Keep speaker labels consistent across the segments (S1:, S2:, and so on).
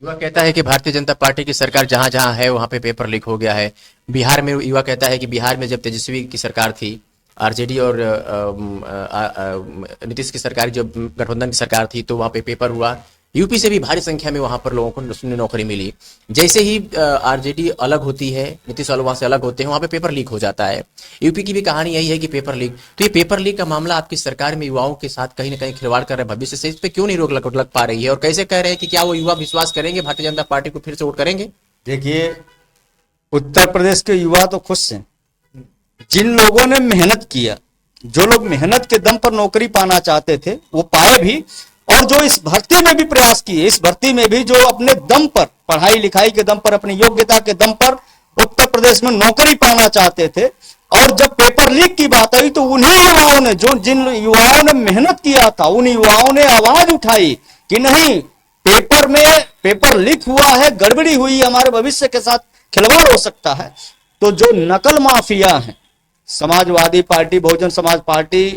S1: युवा कहता है कि भारतीय जनता पार्टी की सरकार जहां जहां है वहां पे पेपर लीक हो गया है। बिहार में युवा कहता है कि बिहार में जब तेजस्वी की सरकार थी, आरजेडी और नीतीश की सरकार, जब गठबंधन की सरकार थी, तो वहां पे पेपर हुआ। यूपी से भी भारी संख्या में वहां पर लोगों को नौकरी मिली। जैसे ही आरजेडी अलग होती है, नीतीश वालों वहां से अलग होते हैं, वहां पे पेपर लीक हो जाता है। यूपी की भी कहानी यही है कि पेपर लीक। तो ये पेपर लीक का मामला आपकी सरकार में युवाओं के साथ कहीं ना कहीं खिलवाड़ कर रहा है भविष्य से, इस पे क्यों नहीं रोक लग पा रही है? और कैसे कह रहे हैं कि क्या वो युवा विश्वास करेंगे, भारतीय जनता पार्टी को फिर से वोट करेंगे?
S2: देखिए, उत्तर प्रदेश के युवा तो खुश हैं। जिन लोगों ने मेहनत किया, जो लोग मेहनत के दम पर नौकरी पाना चाहते थे, वो पाए भी। और जो इस भर्ती में भी प्रयास किए, इस भर्ती में भी जो अपने दम पर, पढ़ाई लिखाई के दम पर, अपनी योग्यता के दम पर उत्तर प्रदेश में नौकरी पाना चाहते थे, और जब पेपर लीक की बात आई तो उन्हीं युवाओं ने, जो जिन युवाओं ने मेहनत किया था, उन युवाओं ने आवाज उठाई कि नहीं, पेपर में पेपर लीक हुआ है, गड़बड़ी हुई, हमारे भविष्य के साथ खिलवाड़ हो सकता है। तो जो नकल माफिया हैं, समाजवादी पार्टी, बहुजन समाज पार्टी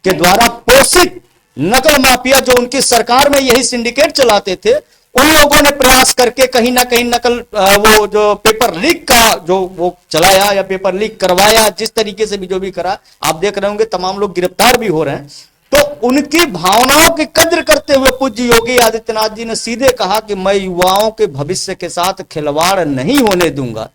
S2: के द्वारा पोषित नकल माफिया, जो उनकी सरकार में यही सिंडिकेट चलाते थे, उन लोगों ने प्रयास करके कहीं ना कहीं नकल, वो जो पेपर लीक का जो वो चलाया या पेपर लीक करवाया, जिस तरीके से भी जो भी करा, आप देख रहे होंगे तमाम लोग गिरफ्तार भी हो रहे हैं। तो उनकी भावनाओं की कद्र करते हुए पूज्य योगी आदित्यनाथ जी ने सीधे कहा कि मैं युवाओं के भविष्य के साथ खिलवाड़ नहीं होने दूंगा।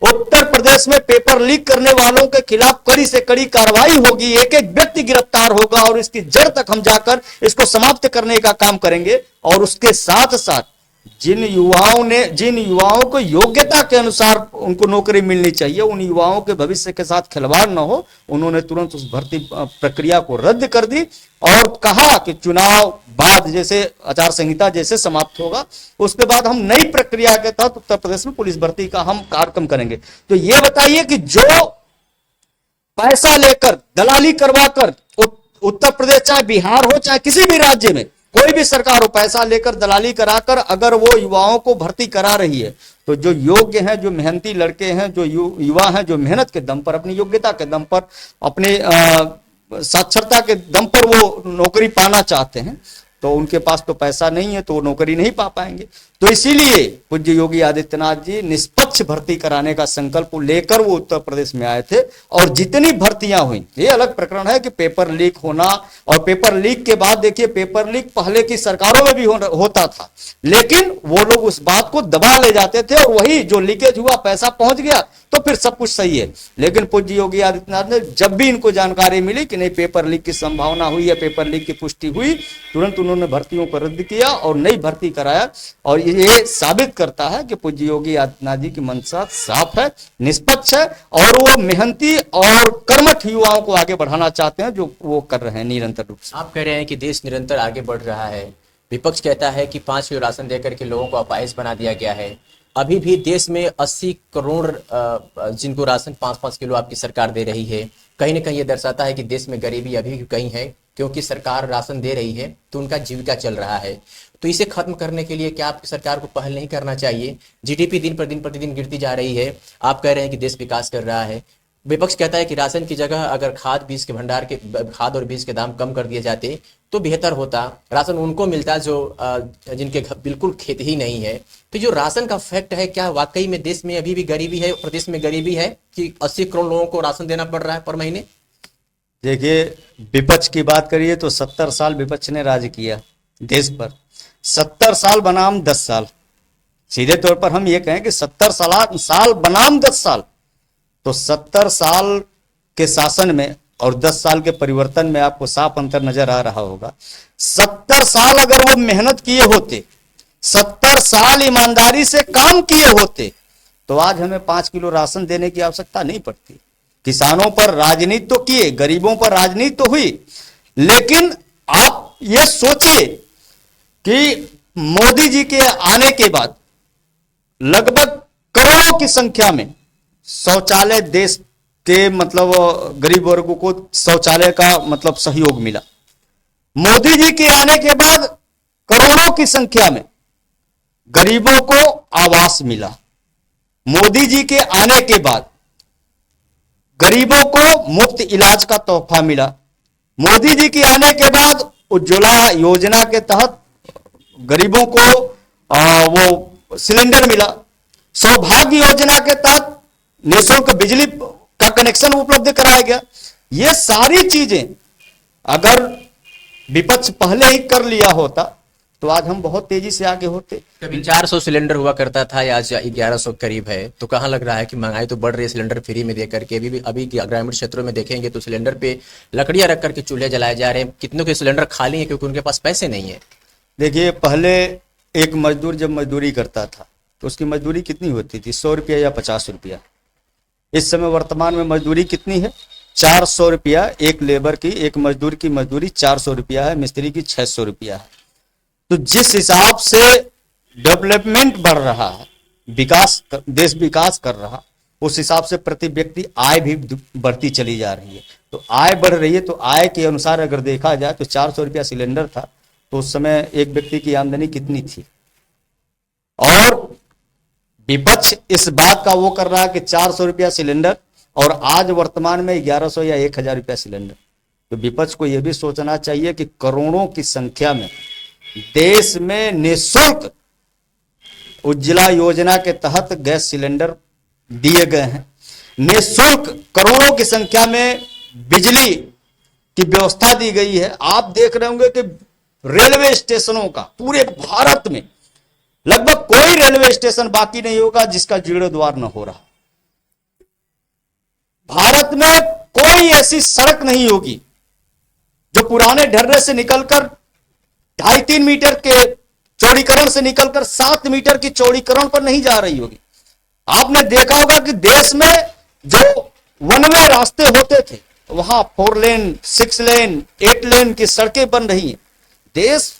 S2: उत्तर प्रदेश में पेपर लीक करने वालों के खिलाफ कड़ी से कड़ी कार्रवाई होगी, एक एक व्यक्ति गिरफ्तार होगा, और इसकी जड़ तक हम जाकर इसको समाप्त करने का काम करेंगे। और उसके साथ साथ जिन युवाओं को योग्यता के अनुसार उनको नौकरी मिलनी चाहिए, उन युवाओं के भविष्य के साथ खिलवाड़ न हो, उन्होंने तुरंत उस भर्ती प्रक्रिया को रद्द कर दी और कहा कि चुनाव बाद जैसे आचार संहिता जैसे समाप्त होगा, उसके बाद हम नई प्रक्रिया के तहत उत्तर प्रदेश में पुलिस भर्ती का हम कार्यक्रम करेंगे। तो ये बताइए कि जो पैसा लेकर, दलाली करवाकर, उत्तर प्रदेश चाहे बिहार हो चाहे किसी भी राज्य में कोई भी सरकार हो, पैसा लेकर, दलाली कराकर अगर वो युवाओं को भर्ती करा रही है, तो जो योग्य हैं, जो मेहनती लड़के हैं, जो युवा हैं, जो मेहनत के दम पर, अपनी योग्यता के दम पर, अपने साक्षरता के दम पर वो नौकरी पाना चाहते हैं, तो उनके पास तो पैसा नहीं है, तो वो नौकरी नहीं पा पाएंगे। तो इसीलिए पूज्य योगी आदित्यनाथ जी निष्पक्ष भर्ती कराने का संकल्प लेकर वो उत्तर प्रदेश में आए थे। और जितनी भर्तियां हुई, ये अलग प्रकरण है कि पेपर लीक होना, और पेपर लीक के बाद देखिए, पेपर लीक पहले की सरकारों में भी होता था, लेकिन वो लोग उस बात को दबा ले जाते थे, और वही जो लीकेज हुआ, पैसा पहुंच गया तो फिर सब कुछ सही है। लेकिन पूज्य योगी आदित्यनाथ ने जब भी इनको जानकारी मिली कि नहीं, पेपर लीक की संभावना हुई या पेपर लीक की पुष्टि हुई, तुरंत उन्होंने भर्तियों को रद्द किया और नई भर्ती कराया। और ये साबित करता है कि पूज्य योगी आदित्यनाथ जी की मंशा साफ है, निष्पक्ष है, और वो मेहनती और कर्मठ युवाओं को आगे बढ़ाना चाहते हैं, जो वो कर रहे हैं निरंतर रूप से।
S1: आप कह रहे हैं कि देश निरंतर आगे बढ़ रहा है, विपक्ष कहता है कि 5 किलो राशन देकर के लोगों को अपाहिज बना दिया गया है। अभी भी देश में 80 करोड़ जिनको राशन 5-5 किलो आपकी सरकार दे रही है, कहीं ना कहीं ये दर्शाता है कि देश में गरीबी अभी भी कहीं है, क्योंकि सरकार राशन दे रही है तो उनका जीविका चल रहा है। तो इसे खत्म करने के लिए क्या आपकी सरकार को पहल नहीं करना चाहिए? जीडीपी दिन प्रतिदिन गिरती जा रही है, आप कह रहे हैं कि देश विकास कर रहा है। विपक्ष कहता है कि राशन की जगह अगर खाद और बीज के दाम कम कर दिए जाते तो बेहतर होता, राशन उनको मिलता जो जिनके बिल्कुल खेत ही नहीं है। तो जो राशन का फैक्ट है, क्या वाकई में देश में अभी भी गरीबी है, प्रदेश में गरीबी है कि 80 करोड़ लोगों को राशन देना पड़ रहा है पर महीने?
S2: देखिए, विपक्ष की बात करिए तो 70 साल विपक्ष ने राज किया देश पर। 70 साल बनाम 10 साल, सीधे तौर पर हम ये कहें कि 70 साल बनाम 10 साल, तो 70 साल के शासन में और 10 साल के परिवर्तन में आपको साफ अंतर नजर आ रहा होगा। 70 साल अगर वो मेहनत किए होते, 70 साल ईमानदारी से काम किए होते, तो आज हमें 5 किलो राशन देने की आवश्यकता नहीं पड़ती। किसानों पर राजनीति तो किए, गरीबों पर राजनीति तो हुई, लेकिन आप ये सोचिए कि मोदी जी के आने के बाद लगभग करोड़ों की संख्या में शौचालय देश के मतलब गरीब वर्गों को शौचालय का मतलब सहयोग मिला। मोदी जी के आने के बाद करोड़ों की संख्या में गरीबों को आवास मिला। मोदी जी के आने के बाद गरीबों को मुफ्त इलाज का तोहफा मिला। मोदी जी के आने के बाद उज्ज्वला योजना के तहत गरीबों को वो सिलेंडर मिला, सौभाग्य योजना के तहत निःशुल्क बिजली का कनेक्शन उपलब्ध कराया गया। ये सारी चीजें अगर विपक्ष पहले ही कर लिया होता तो आज हम बहुत तेजी से आगे होते।
S1: कभी 400 सिलेंडर हुआ करता था, आज 1100 करीब है, तो कहाँ लग रहा है कि महंगाई तो बढ़ रही है सिलेंडर फ्री में देकर के। अभी ग्रामीण क्षेत्रों में देखेंगे तो सिलेंडर पे लकड़ियां रख करके चूल्हे जलाए जा रहे हैं, कितनों के सिलेंडर खाली हैं क्योंकि उनके पास पैसे नहीं है।
S2: देखिए, पहले एक मजदूर जब मजदूरी करता था तो उसकी मजदूरी कितनी होती थी, 100 रुपया या 50 रुपया। इस समय वर्तमान में मजदूरी कितनी है, 400 रुपया एक लेबर की, एक मजदूर की मजदूरी 400 रुपया है, मिस्त्री की 600 रुपया है। तो जिस हिसाब से डेवलपमेंट बढ़ रहा है, देश विकास कर रहा, उस हिसाब से प्रति व्यक्ति आय भी बढ़ती चली जा रही है। तो आय बढ़ रही है, तो आय के अनुसार अगर देखा जाए तो 400 रुपया सिलेंडर था तो उस समय एक व्यक्ति की आमदनी कितनी थी। और विपक्ष इस बात का वो कर रहा है कि 400 रुपया सिलेंडर और आज वर्तमान में 1100 या 1000 रुपया सिलेंडर। तो विपक्ष को यह भी सोचना चाहिए कि करोड़ों की संख्या में देश में निःशुल्क उज्ज्वला योजना के तहत गैस सिलेंडर दिए गए हैं, निःशुल्क करोड़ों की संख्या में बिजली की व्यवस्था दी गई है। आप देख रहे होंगे कि रेलवे स्टेशनों का पूरे भारत में लगभग कोई रेलवे स्टेशन बाकी नहीं होगा जिसका जीर्णोद्धार न हो रहा। भारत में कोई ऐसी सड़क नहीं होगी जो पुराने ढर्रे से निकलकर 2.5-3 मीटर के चौड़ीकरण से निकलकर 7 मीटर की चौड़ीकरण पर नहीं जा रही होगी। आपने देखा होगा कि देश में जो वन वे रास्ते होते थे वहां 4 लेन, 6 लेन, 8 लेन की सड़कें बन रही हैं। देश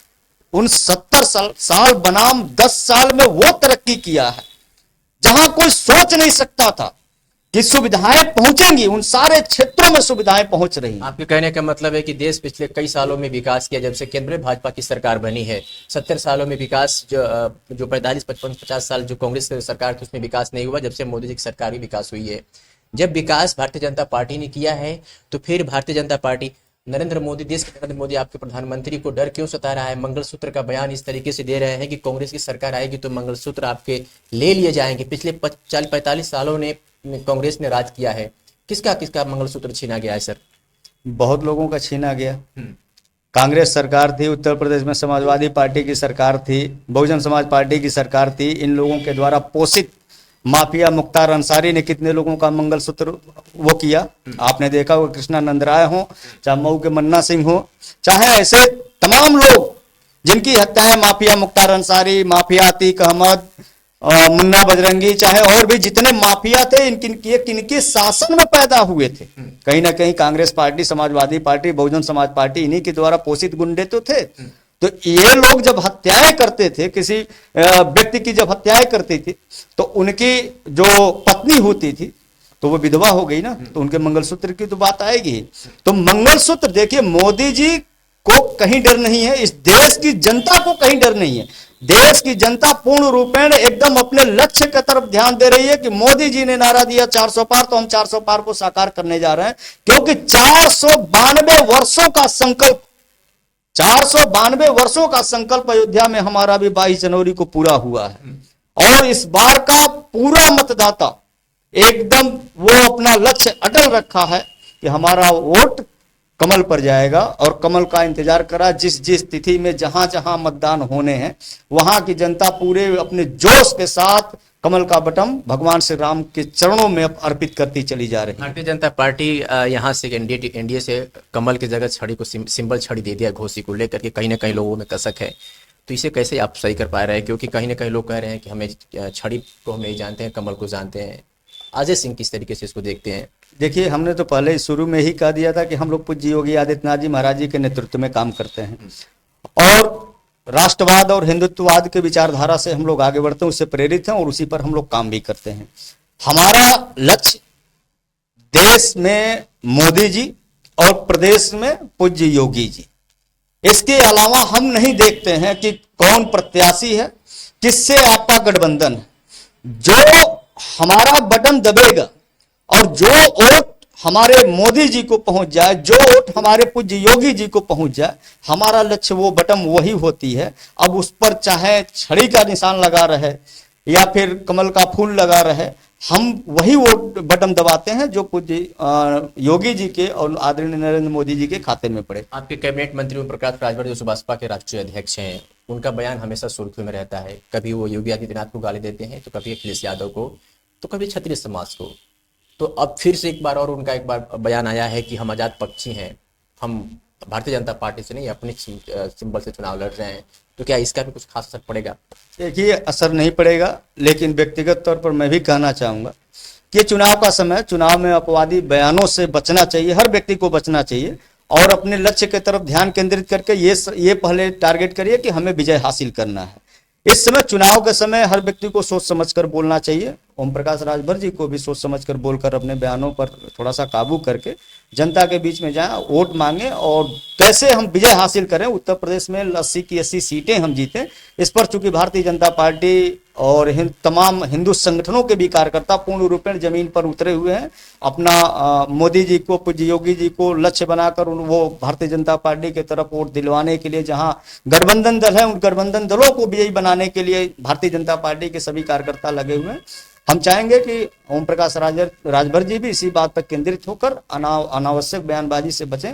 S2: उन 70 साल बनाम 10 साल में वो तरक्की किया है जहां कोई सोच नहीं सकता था कि सुविधाएं पहुंचेंगी, उन सारे क्षेत्रों में सुविधाएं पहुंच रही हैं।
S1: आपके कहने का मतलब है कि देश पिछले कई सालों में विकास किया, जब से केंद्र में भाजपा की सरकार बनी है। 70 सालों में विकास जो 45, 55, 50 साल जो कांग्रेस की सरकार थी उसमें विकास नहीं हुआ। जब से मोदी जी की सरकार की विकास हुई है, जब विकास भारतीय जनता पार्टी ने किया है तो फिर भारतीय जनता पार्टी, नरेंद्र मोदी, देश के नरेंद्र मोदी आपके प्रधानमंत्री को डर क्यों सता रहा है? मंगलसूत्र का बयान इस तरीके से दे रहे हैं कि कांग्रेस की सरकार आएगी तो मंगलसूत्र आपके ले लिए जाएंगे। पिछले 40-45 सालों ने कांग्रेस ने राज किया है, किसका किसका मंगलसूत्र छीना गया है सर?
S2: बहुत लोगों का छीना गया। कांग्रेस सरकार थी, उत्तर प्रदेश में समाजवादी पार्टी की सरकार थी, बहुजन समाज पार्टी की सरकार थी। इन लोगों के द्वारा पोषित माफिया मुख्तार अंसारी ने कितने लोगों का मंगलसूत्र वो किया। आपने देखा होगा, कृष्णानंद राय हो, चाहे मऊ के मन्ना सिंह हो, चाहे ऐसे तमाम लोग जिनकी हत्याएं माफिया मुख्तार अंसारी, माफिया अतीक अहमद, मुन्ना बजरंगी, चाहे और भी जितने माफिया थे, किनके शासन में पैदा हुए थे। कहीं ना कहीं Congress party, Samajwadi party, Bahujan Samaj party, इन्हीं के द्वारा पोषित गुंडे तो थे। तो ये लोग जब हत्याएं करते थे, किसी व्यक्ति की जब हत्याएं करती थी तो उनकी जो पत्नी होती थी तो वो विधवा हो गई ना, तो उनके मंगलसूत्र की तो बात आएगी। तो मंगलसूत्र, देखिए, मोदी जी को कहीं डर नहीं है, इस देश की जनता को कहीं डर नहीं है। देश की जनता पूर्ण रूपेण एकदम अपने लक्ष्य की तरफ ध्यान दे रही है कि मोदी जी ने नारा दिया 400 पार, तो हम 400 पार को साकार करने जा रहे हैं। क्योंकि 492 वर्षों का संकल्प, 492 वर्षों का संकल्प अयोध्या में हमारा भी 22 जनवरी को पूरा हुआ है। और इस बार का पूरा मतदाता एकदम वो अपना लक्ष्य अटल रखा है कि हमारा वोट कमल पर जाएगा, और कमल का इंतजार करा। जिस जिस तिथि में जहां जहां मतदान होने हैं वहां की जनता पूरे अपने जोश के साथ कमल का बटन भगवान श्री राम के चरणों में अर्पित करती चली जा रही है।
S1: भारतीय जनता पार्टी यहाँ से एनडीए से कमल की जगह छड़ी को सिंबल छड़ी दे दिया घोसी को लेकर के, कहीं ना कहीं लोगों में कसक है। तो इसे कैसे आप सही कर पा रहे हैं? क्योंकि कहीं ना कहीं लोग कह रहे हैं कि हमें छड़ी को हम नहीं जानते हैं, कमल को जानते हैं। अजय सिंह किस तरीके से इसको देखते हैं?
S2: देखिए, हमने तो पहले शुरू में ही कह दिया था कि हम लोग पूज्य योगी आदित्यनाथ जी महाराज जी के नेतृत्व में काम करते हैं और राष्ट्रवाद और हिंदुत्ववाद के विचारधारा से हम लोग आगे बढ़ते हैं, उससे प्रेरित हैं और उसी पर हम लोग काम भी करते हैं। हमारा लक्ष्य देश में मोदी जी और प्रदेश में पूज्य योगी जी, इसके अलावा हम नहीं देखते हैं कि कौन प्रत्याशी है, किससे आपका गठबंधन है। जो हमारा बटन दबेगा और जो वोट हमारे मोदी जी को पहुंच जाए, जो वोट हमारे पूज्य योगी जी को पहुंच जाए, हमारा लक्ष्य वो बटन वही होती है। अब उस पर चाहे छड़ी का निशान लगा रहे, या फिर कमल का फूल लगा रहे, हम वही वोट बटन दबाते हैं जो पूज्य योगी जी के और आदरणीय नरेंद्र मोदी जी के खाते में पड़े।
S1: आपके कैबिनेट मंत्री ओम प्रकाश राजभर जो बसपा के राष्ट्रीय अध्यक्ष हैं, उनका बयान हमेशा सुर्खियों में रहता है। कभी वो योगी आदित्यनाथ को गाली देते हैं, तो कभी अखिलेश यादव को, तो कभी क्षत्रिय समाज को। तो अब फिर से एक बार और उनका एक बार बयान आया है कि हम आजाद पक्षी हैं, हम भारतीय जनता पार्टी से नहीं अपने सिंबल से चुनाव लड़ रहे हैं। तो क्या इसका भी कुछ खास असर पड़ेगा?
S2: देखिए, असर नहीं पड़ेगा, लेकिन व्यक्तिगत तौर पर मैं भी कहना चाहूंगा कि चुनाव का समय, चुनाव में अपवादी बयानों से बचना चाहिए, हर व्यक्ति को बचना चाहिए और अपने लक्ष्य की तरफ ध्यान केंद्रित करके ये पहले टारगेट करिए कि हमें विजय हासिल करना है। इस समय, चुनाव के समय, हर व्यक्ति को सोच समझकर बोलना चाहिए। ओम प्रकाश राजभर जी को भी सोच समझकर बोलकर अपने बयानों पर थोड़ा सा काबू करके जनता के बीच में जाएं, वोट मांगे और कैसे हम विजय हासिल करें, उत्तर प्रदेश में 80 की 80 सीटें हम जीतें। इस पर चूंकि भारतीय जनता पार्टी और तमाम हिंदू संगठनों के भी कार्यकर्ता पूर्ण रूपेण जमीन पर उतरे हुए हैं, अपना मोदी जी को, पूज्य योगी जी को लक्ष्य बनाकर वो भारतीय जनता पार्टी की तरफ वोट दिलवाने के लिए, जहां गठबंधन दल है उन गठबंधन दलों को विजयी बनाने के लिए भारतीय जनता पार्टी के सभी कार्यकर्ता लगे हुए हैं। हम चाहेंगे कि ओम प्रकाश राजभर जी भी इसी बात पर केंद्रित होकर अनावश्यक बयानबाजी से बचें।